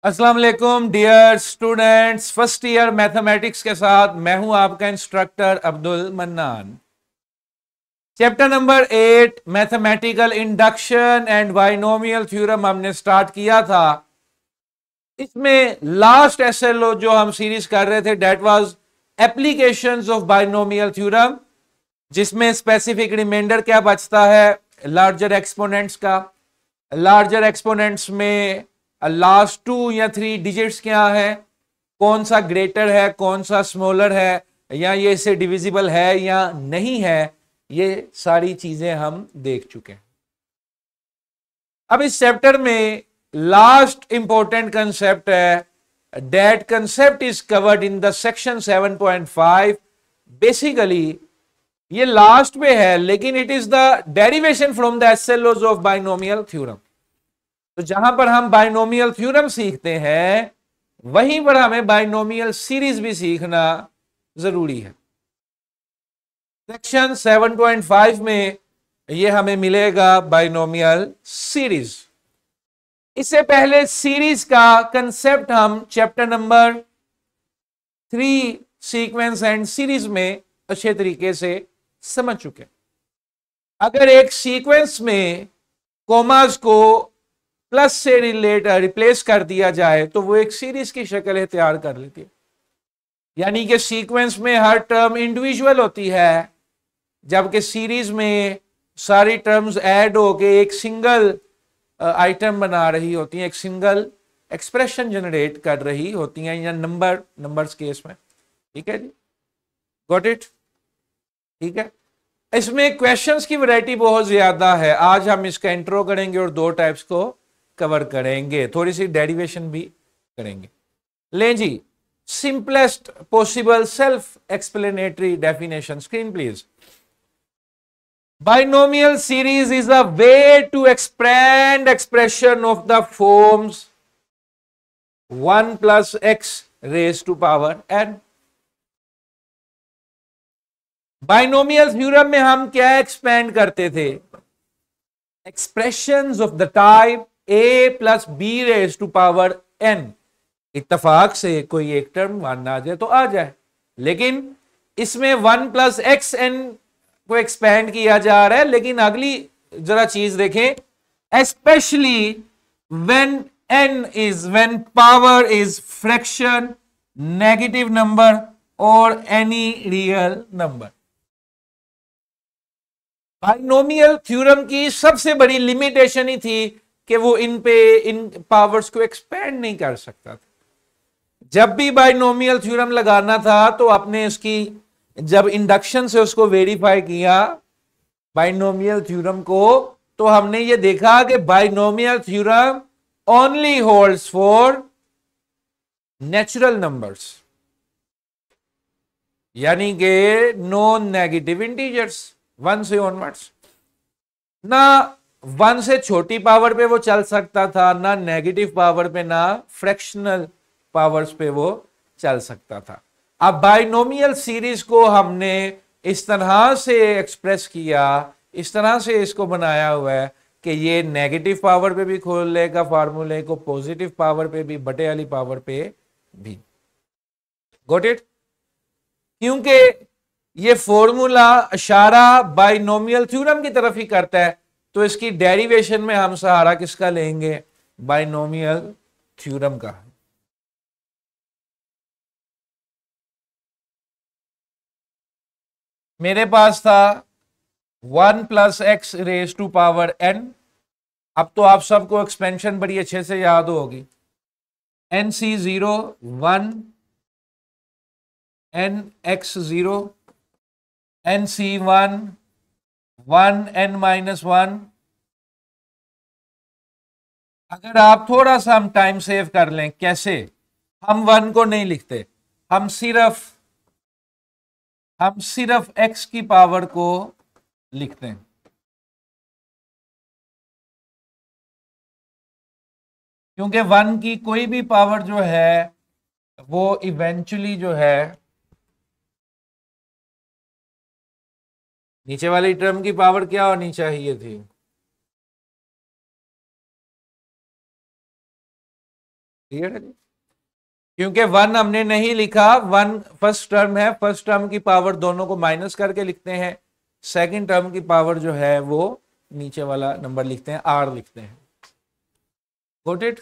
अस्सलाम वालेकुम dear students, first year mathematics के साथ मैं हूं आपका instructor Abdul Mannan. Chapter number 8 mathematical induction and binomial theorem हमने स्टार्ट किया था। इसमें लास्ट एसएलओ जो हम सीरीज कर रहे थे that was applications of binomial theorem, जिसमें स्पेसिफिक रिमाइंडर क्या बचता है लार्जर एक्सपोनेंट्स का। लार्जर एक्सपोनेंट्स में लास्ट 2 या 3 डिजिट्स क्या है, कौन सा ग्रेटर है कौन सा स्मॉलर है, या ये इससे डिविजिबल है या नहीं है, ये सारी चीजें हम देख चुके हैं। अब इस चैप्टर में लास्ट इंपॉर्टेंट कंसेप्ट है, that concept is covered in the section 7.5। Basically ये लास्ट में है, लेकिन it is the derivation from the SLOs of binomial theorem. तो जहां पर हम बाइनोमियल थ्योरम सीखते हैं वहीं पर हमें बाइनोमियल सीरीज भी सीखना जरूरी है। सेक्शन 7.5 में ये हमें मिलेगा बाइनोमियल सीरीज। इससे पहले सीरीज का कंसेप्ट हम chapter number 3 sequence and series में अच्छे तरीके से समझ चुके। अगर एक सीक्वेंस में कोमास को प्लस से रिप्लेस कर दिया जाए तो वो एक सीरीज की शक्ल इख्तियार कर लेती है, यानी कि सीक्वेंस में हर टर्म इंडिविजुअल होती है, जबकि सीरीज में सारी टर्म्स ऐड होके एक सिंगल आइटम बना रही होती हैं, एक सिंगल एक्सप्रेशन जनरेट कर रही होती हैं, या नंबर्स केस में। ठीक है जी, गॉट इट। ठीक है, इसमें क्वेश्चंस की वैरायटी बहुत ज्यादा है। आज हम इसका इंट्रो करेंगे और 2 टाइप्स को कवर करेंगे, थोड़ी सी डेरिवेशन भी करेंगे। लें जी, simplest possible self explanatory definition, screen please. Binomial series is a way to expand expression of the forms 1 plus x raised to power n। Binomial theorem में हम क्या एक्सपेंड करते थे? Expressions of the type a plus B raise to power n। इत्तेफाक से कोई एक term 1 आ जाए तो आ जाए, लेकिन इसमें 1 प्लस एक्स एन को एक्सपेंड किया जा रहा है। लेकिन अगली जरा चीज देखें, specially when power is fraction, negative number और any real number. Binomial theorem की सबसे बड़ी लिमिटेशन ही थी कि वो इन पावर्स को एक्सपेंड नहीं कर सकता था। जब भी बाइनोमियल थ्योरम लगाना था तो आपने इसकी जब इंडक्शन से उसको वेरीफाई किया बाइनोमियल थ्योरम को, तो हमने ये देखा कि binomial theorem only holds for natural numbers, यानी कि नॉन नेगेटिव इंटीजर्स 1 से ऑनवर्ड्स। ना 1 से छोटी पावर पे वो चल सकता था, ना नेगेटिव पावर पे, ना फ्रैक्शनल पावर्स पे वो चल सकता था। अब बाइनोमियल सीरीज को हमने इस तरह से एक्सप्रेस किया, इस तरह से इसको बनाया हुआ है कि ये नेगेटिव पावर पे भी खोल लेगा फार्मूले को, पॉजिटिव पावर पे भी, बटे वाली पावर पे भी। Got it? क्योंकि ये फॉर्मूला इशारा बाइनोमियल थ्योरम की तरफ ही करता है, तो इसकी डेरिवेशन में हम सहारा किसका लेंगे? बाइनोमियल थ्योरम का। मेरे पास था 1 plus X raise to power n। अब तो आप सबको एक्सपेंशन बड़ी अच्छे से याद होगी, nc0 1, nx0, nc1 1, n-1। अगर आप थोड़ा सा हम टाइम सेव कर लें, कैसे? हम 1 को नहीं लिखते, हम सिर्फ x की पावर को लिखते हैं। क्योंकि 1 की कोई भी पावर जो है वो इवेंचुअली जो है नीचे वाली टर्म की पावर क्या होनी चाहिए थी? क्लियर है जी? क्योंकि 1 हमने नहीं लिखा, 1 फर्स्ट टर्म है, फर्स्ट टर्म की पावर दोनों को माइनस करके लिखते हैं, सेकंड टर्म की पावर जो है वो नीचे वाला नंबर लिखते हैं, r लिखते हैं। Got it?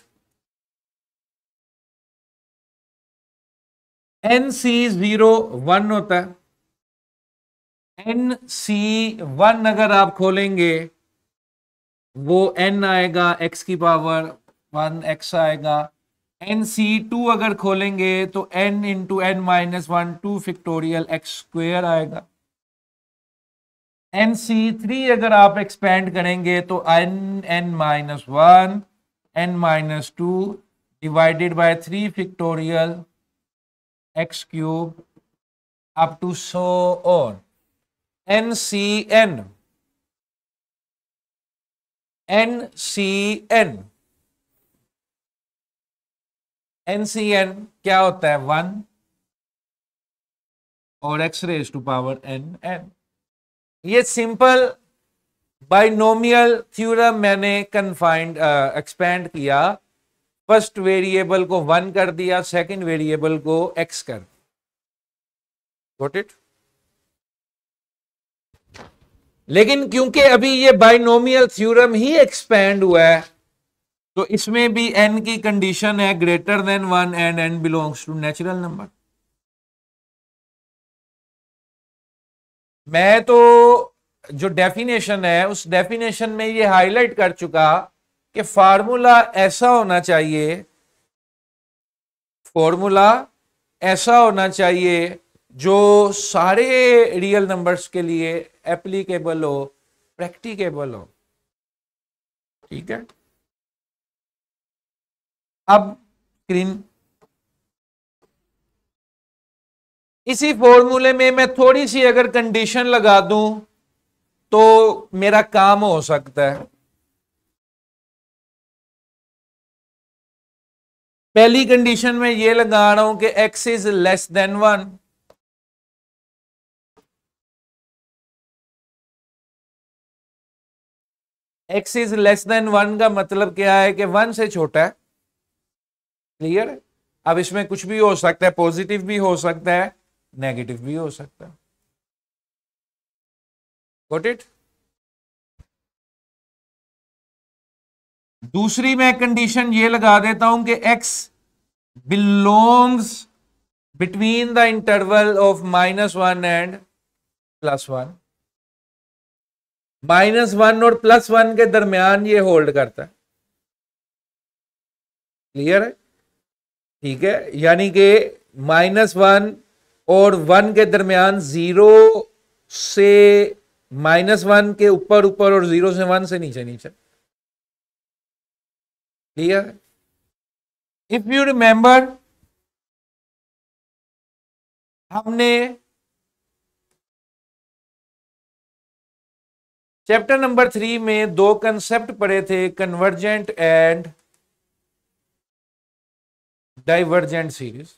NC01 होता है, NC1 अगर आप खोलेंगे वो n आएगा, x की पावर 1x आएगा। NC2 अगर खोलेंगे तो n into n minus 1 2 factorial x square आएगा। NC3 अगर आप एक्सपेंड करेंगे तो n minus 1 n minus 2 divided by 3 factorial x cube up to so on. NCN क्या होता है? 1 और x raise to power n। ये सिंपल बाइनोमियल थ्योरम मैंने कन्फाइंड एक्सपेंड किया, फर्स्ट वेरिएबल को 1 कर दिया, सेकंड वेरिएबल को x कर। Got it? लेकिन क्योंकि अभी ये बाइनोमियल थ्योरम ही एक्सपेंड हुआ है तो इसमें भी n की कंडीशन है greater than 1 and n belongs to natural number. मैं तो जो डेफिनेशन है उस डेफिनेशन में ये हाईलाइट कर चुका कि फार्मूला ऐसा होना चाहिए, फॉर्मूला ऐसा होना चाहिए जो सारे रियल नंबर्स के लिए एप्लीकेबल हो, प्रैक्टिकेबल हो। ठीक है? अब स्क्रीन, इसी फॉर्मूले में मैं थोड़ी सी अगर कंडीशन लगा दूं तो मेरा काम हो सकता है। पहली कंडीशन में ये लगा रहा हूं कि x is less than 1। x is less than 1 का मतलब क्या है कि 1 से छोटा है। क्लियर है? अब इसमें कुछ भी हो सकता है, पॉजिटिव भी हो सकता है, नेगेटिव भी हो सकता है। Got it? दूसरी मैं कंडीशन ये लगा देता हूं कि x belongs between the interval of -1 and +1। -1 और +1 के दरमियान ये होल्ड करता है। क्लियर है? ठीक है, यानी कि -1 और 1 के दरमियान 0 से -1 के ऊपर ऊपर और 0 से 1 से नीचे नीचे। क्लियर? इफ यू रिमेंबर, हमने चैप्टर नंबर 3 में दो कंसेप्ट पढ़े थे, convergent and divergent series.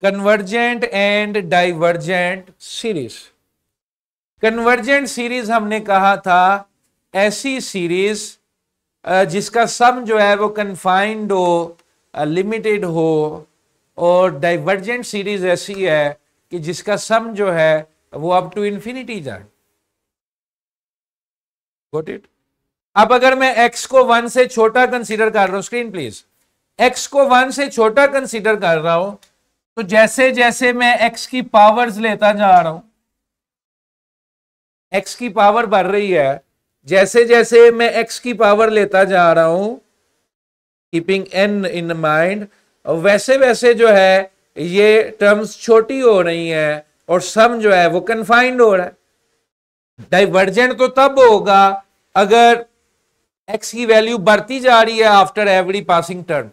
Convergent and divergent series. Convergent series हमने कहा था ऐसी सीरीज जिसका सम जो है वो कन्फाइंड हो, लिमिटेड हो, और डाइवर्जेंट सीरीज ऐसी है कि जिसका सम जो है वो अप टू इंफिनिटी जाए। Got it? अब अगर मैं x को 1 से छोटा कंसीडर कर रहा हूं, स्क्रीन प्लीज, x को 1 से छोटा कंसीडर कर रहा हूं तो जैसे जैसे मैं x की पावर्स लेता जा रहा हूं, x की पावर बढ़ रही है, जैसे जैसे मैं x की पावर लेता जा रहा हूं कीपिंग n इन माइंड, वैसे वैसे जो है ये टर्म्स छोटी हो रही हैं और सम जो है वो कन्फाइंड हो रहा है। डाइवर्जेंट तो तब होगा अगर x की वैल्यू बढ़ती जा रही है आफ्टर एवरी पासिंग टर्म।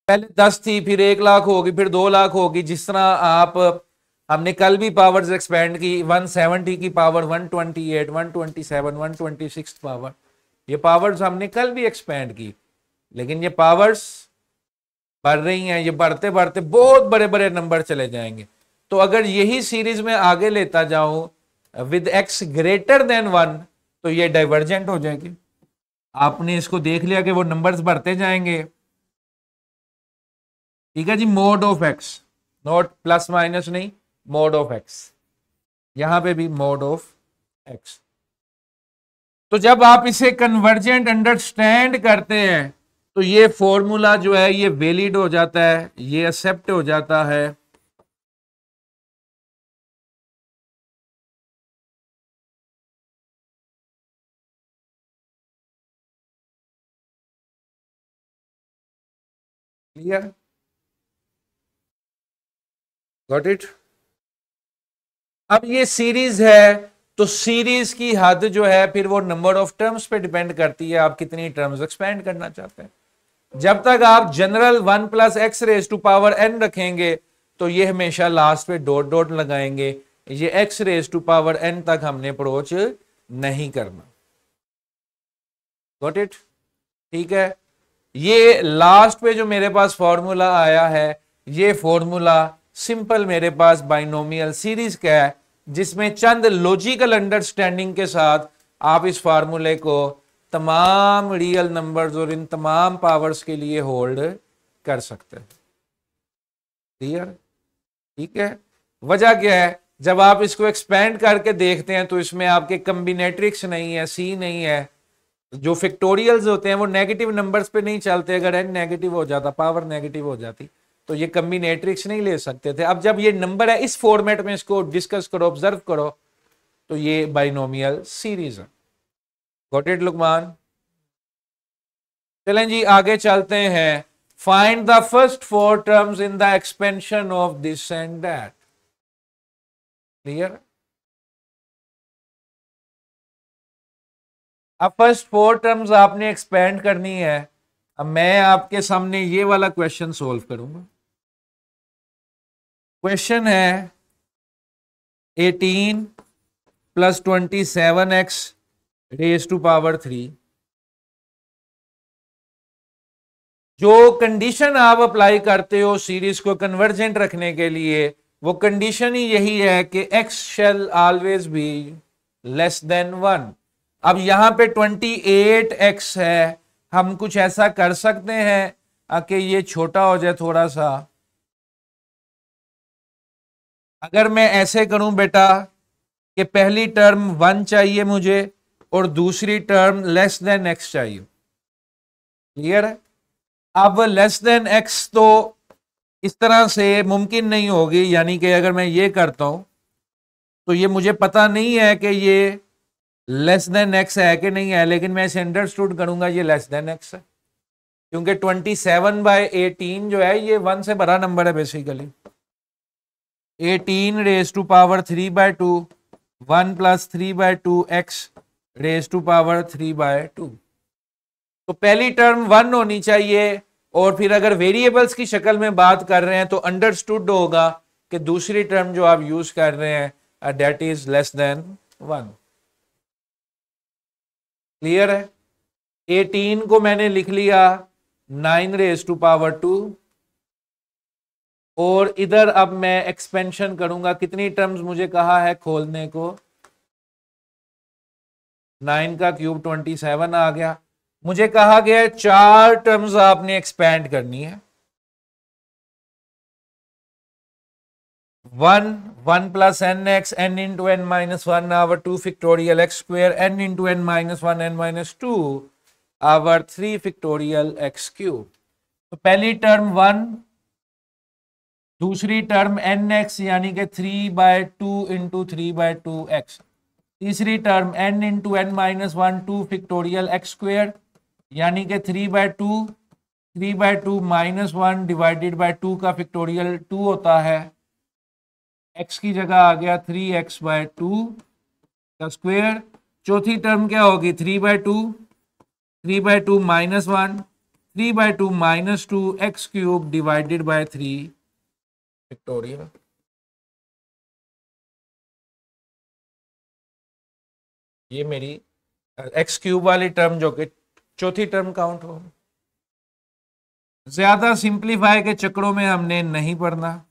पहले 10 थी, फिर 1 लाख होगी, फिर 2 लाख होगी, जिस तरह आप, हमने कल भी पावर्स एक्सपेंड की, 170 की पावर 128, 127, 126 पावर, ये पावर्स हमने कल भी एक्सपेंड की। लेकिन ये पावर्स बढ़ रही हैं, ये बढ़ते बढ़ते बहुत बड़े बड़े नंबर चले जाएंगे। तो अगर यही सीरीज में आगे लेता जाऊं विद x ग्रेटर देन 1 तो ये डाइवर्जेंट हो जाएगी। आपने इसको देख लिया कि वो नंबर्स बढ़ते जाएंगे। ठीक है जी, mod of x, not plus minus नहीं, मोड ऑफ एक्स, यहां पे भी मोड ऑफ एक्स। तो जब आप इसे कन्वर्जेंट अंडरस्टैंड करते हैं तो ये फॉर्मूला जो है ये वैलिड हो जाता है, ये एक्सेप्ट हो जाता है। Clear, got it. अब ये सीरीज है तो सीरीज की हद जो है फिर वो नंबर ऑफ टर्म्स पे डिपेंड करती है, आप कितनी टर्म्स एक्सपेंड करना चाहते हैं। जब तक आप general 1 plus X raise to power N रखेंगे तो ये हमेशा लास्ट पे डॉट डॉट लगाएंगे, ये X raise to power N तक हमने अप्रोच नहीं करना। गॉट इट, ठीक है। ये लास्ट पे जो मेरे पास फॉर्मूला आया है, ये फॉर्मूला सिंपल मेरे पास बाइनोमियल सीरीज का है, जिसमें चंद लॉजिकल अंडरस्टैंडिंग के साथ आप इस फार्मूले को तमाम रियल नंबर्स और इन तमाम पावर्स के लिए होल्ड कर सकते हैं। क्लियर, ठीक है। वजह क्या है, जब आप इसको एक्सपेंड करके देखते हैं तो इसमें आपके कम्बिनेट्रिक्स नहीं है, सी नहीं है, जो फैक्टोरियल्स होते हैं वो नेगेटिव नंबर्स पे नहीं चलते, अगर एन नेगेटिव हो जाता, पावर नेगेटिव हो जाती तो ये कम्बिनेट्रिक्स नहीं ले सकते थे। अब जब ये नंबर है इस फॉर्मेट में, इसको डिस्कस करो, ऑब्जर्व करो, तो ये बाइनोमियल सीरीज है। Got it Luqman. चलें जी आगे चलते हैं। Find the first four terms in the expansion of this and that. Clear. अब फर्स्ट फोर टर्म्स आपने एक्सपेंड करनी है। अब मैं आपके सामने ये वाला क्वेश्चन सोल्व करूंगा। क्वेश्चन है 18 plus 27x raise to power 3। जो कंडीशन आप अप्लाई करते हो सीरीज को कन्वर्जेंट रखने के लिए, वो कंडीशन ही यही है कि x shell always be less than 1। अब यहां पे 28x है, हम कुछ ऐसा कर सकते हैं कि ये छोटा हो जाए थोड़ा सा। अगर मैं ऐसे करूं बेटा कि पहली टर्म 1 चाहिए मुझे और दूसरी टर्म लेस देन x चाहिए। क्लियर है। अब लेस देन x तो इस तरह से मुमकिन नहीं होगी, यानी कि अगर मैं ये करता हूं तो ये मुझे पता नहीं है कि ये लेस देन एक्स है कि नहीं है, लेकिन मैं इसे अंडरस्टूड करूंगा ये लेस देन एक्स है, क्योंकि 27/18 जो है ये 1 से बड़ा नंबर है basically. 18 raise to power 3/2, 1 plus 3/2 X raise to power 3/2। तो पहली टर्म 1 होनी चाहिए, और फिर अगर वेरिएबल्स की शक्ल में बात कर रहे हैं तो अंडरस्टूड होगा कि दूसरी टर्म जो आप यूज कर रहे हैं that is less than 1। Clear है। 18 को मैंने लिख लिया 9 रेज टू पावर 2, और इधर अब मैं एक्सपेंशन करूंगा, कितनी टर्म्स मुझे कहा है खोलने को, 9 का क्यूब 27 आ गया। मुझे कहा गया है 4 टर्म्स आपने एक्सपेंड करनी है। 1 plus N X N into N minus 1 over 2 factorial X square N into N minus 1 N minus 2 over 3 factorial X cube. तो पहली टर्म 1, दूसरी टर्म एन एक्स यानी कि 3/2 इंटू 3/2 एक्स, तीसरी term N into N minus 1 2 factorial X square यानी कि 3/2 minus 1 divided by 2 का factorial 2 होता है। एक्स की जगह आ गया 3x/2 का स्क्वेयर। चौथी टर्म क्या होगी 3/2 minus 1 3/2 minus 2 x cube divided by 3 factorial. ये मेरी एक्स क्यूब वाली टर्म जो कि चौथी टर्म काउंट हो। ज्यादा सिंप्लीफाई के चक्रों में हमने नहीं पढ़ना।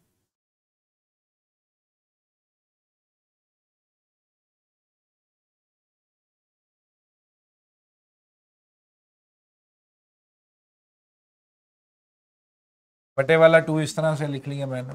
बटे वाला 2 इस तरह से लिख लिया मैंने।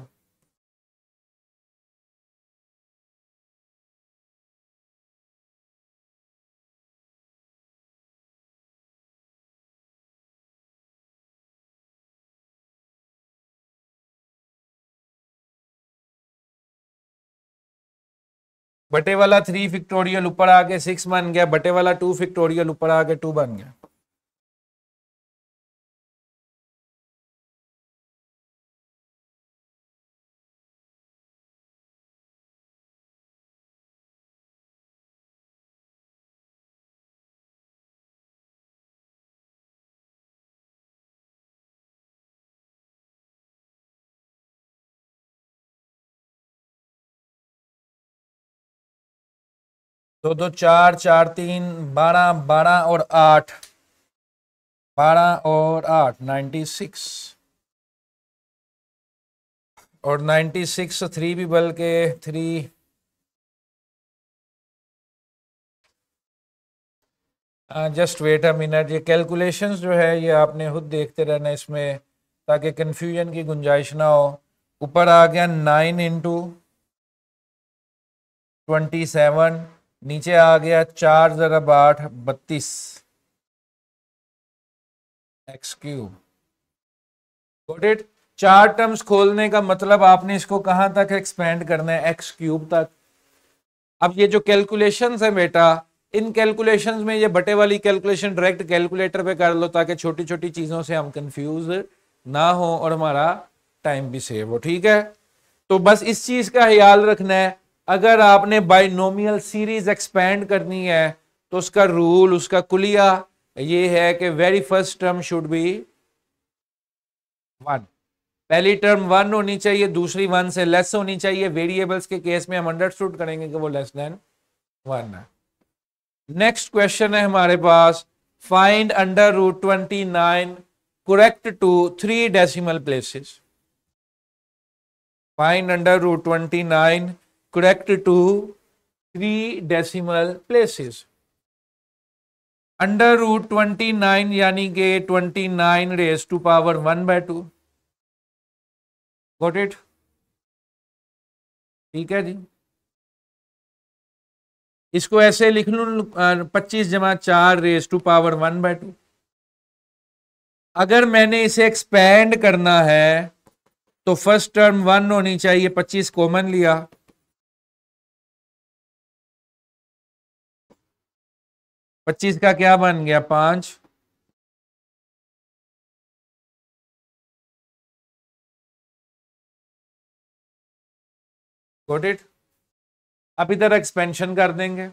बटे वाला 3 फैक्टोरियल ऊपर आके 6 बन गया, बटे वाला 2 फैक्टोरियल ऊपर आके 2 बन गया। दो दो चार, चार तीन 12, 12 और 8, 12 और 8 96, और 96 3 भी बल्कि 3, जस्ट वेट अ मिनट। ये कैलकुलेशंस जो है ये आपने खुद देखते रहना इसमें, ताकि कंफ्यूजन की गुंजाइश ना हो। ऊपर आ गया 9 इंटू 27, नीचे आ गया 4 ज़रब 8 32 एक्स क्यूब। Got it. चार टर्म्स खोलने का मतलब आपने इसको कहां तक एक्सपेंड करना है, एक्स क्यूब तक। अब ये जो कैलकुलेशंस है बेटा, इन कैलकुलेशंस में ये बटे वाली कैलकुलेशन डायरेक्ट कैलकुलेटर पे कर लो, ताकि छोटी छोटी चीजों से हम कंफ्यूज ना हो और हमारा टाइम भी सेव हो। ठीक है, तो बस इस चीज का ख्याल रखना है, अगर आपने बाइनोमियल सीरीज एक्सपेंड करनी है तो उसका रूल, उसका कुलिया ये है कि very first term should be 1। पहली टर्म 1 होनी चाहिए, दूसरी 1 से लेस होनी चाहिए। वेरिएबल्स के केस में हम अंडरस्टूड करेंगे कि वो लेस देन 1 है। नेक्स्ट क्वेश्चन है हमारे पास, find under root 29 correct to 3 decimal places. Find under root 29 correct to 3 decimal places. Under root 29 यानी कि 29 raise to power 1/2। Got it. ठीक है जी, इसको ऐसे लिख लूं 25 जमा 4 रेज टू पावर 1/2। अगर मैंने इसे एक्सपेंड करना है तो फर्स्ट टर्म 1 होनी चाहिए, 25 कॉमन लिया, 25 का क्या बन गया 5। Got it. अब इधर एक्सपेंशन कर देंगे,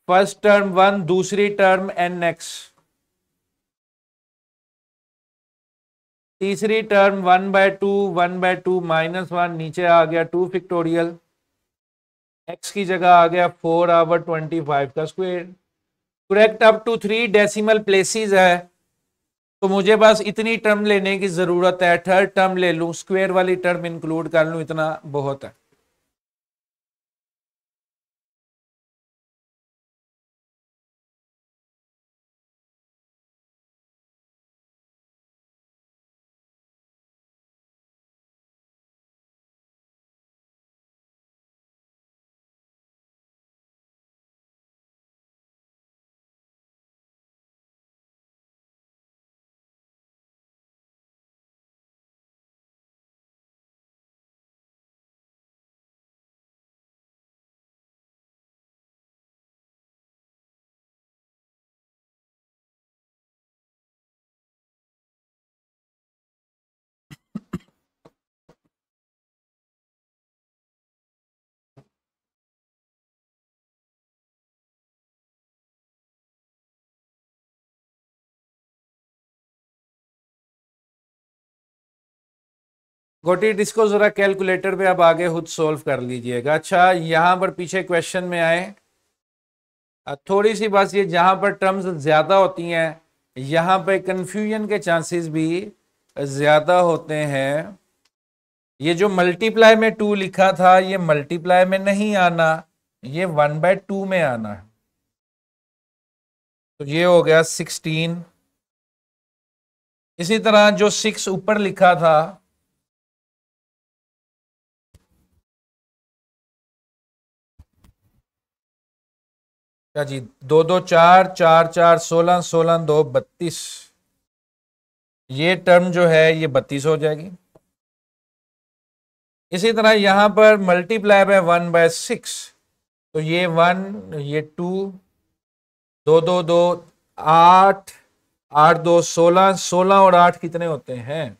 फर्स्ट टर्म 1, दूसरी टर्म एन एक्स, तीसरी टर्म 1/2, 1/2 -1, नीचे आ गया 2 फैक्टोरियल, एक्स की जगह आ गया 4/25 का square. Correct up to 3 decimal places है, तो मुझे बस इतनी टर्म लेने की जरूरत है, थर्ड टर्म ले लूं, स्क्वायर वाली टर्म इंक्लूड कर लूं, इतना बहुत है। Got it. इसको जरा कैलकुलेटर पे आप आगे खुद सोल्व कर लीजिएगा। अच्छा, यहां पर पीछे क्वेश्चन में आए, थोड़ी सी बस ये जहां पर टर्म्स ज्यादा होती हैं यहां पर कंफ्यूजन के चांसेस भी ज्यादा होते हैं। ये जो मल्टीप्लाई में 2 लिखा था, ये मल्टीप्लाई में नहीं आना, ये 1/2 में आना है। तो ये हो गया 16 इसी तरह जो 6 ऊपर लिखा था, क्या जी, 2 2 4 4 4 16 16 2 32, ये टर्म जो है ये 32 हो जाएगी। इसी तरह यहां पर मल्टीप्लाई बाय 1/6, तो ये 1, ये 2, 2 2 2 8, 8 2 16, 16 और 8 कितने होते हैं?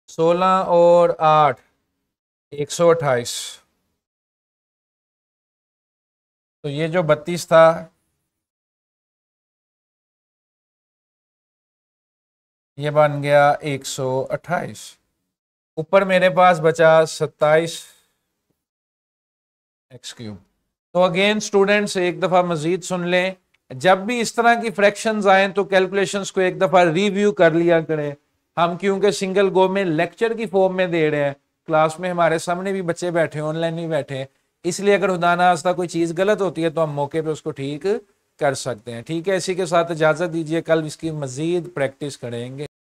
16 और 8 128। तो ये जो 32 था, ये बन गया 128। ऊपर मेरे पास बचा 27 एक्स क्यूब। तो अगेन स्टूडेंट्स एक दफा मजीद सुन लें, जब भी इस तरह की फ्रैक्शंस आए तो कैलकुलेशंस को एक दफा रिव्यू कर लिया करें। हम क्योंकि सिंगल गो में लेक्चर की फॉर्म में दे रहे हैं, क्लास में हमारे सामने भी बच्चे बैठे, ऑनलाइन भी बैठे, इसलिए अगर खुदा ना खास्ता कोई चीज़ गलत होती है तो हम मौके पे उसको ठीक कर सकते हैं। ठीक है, इसी के साथ इजाज़त दीजिए, कल इसकी मजीद प्रैक्टिस करेंगे।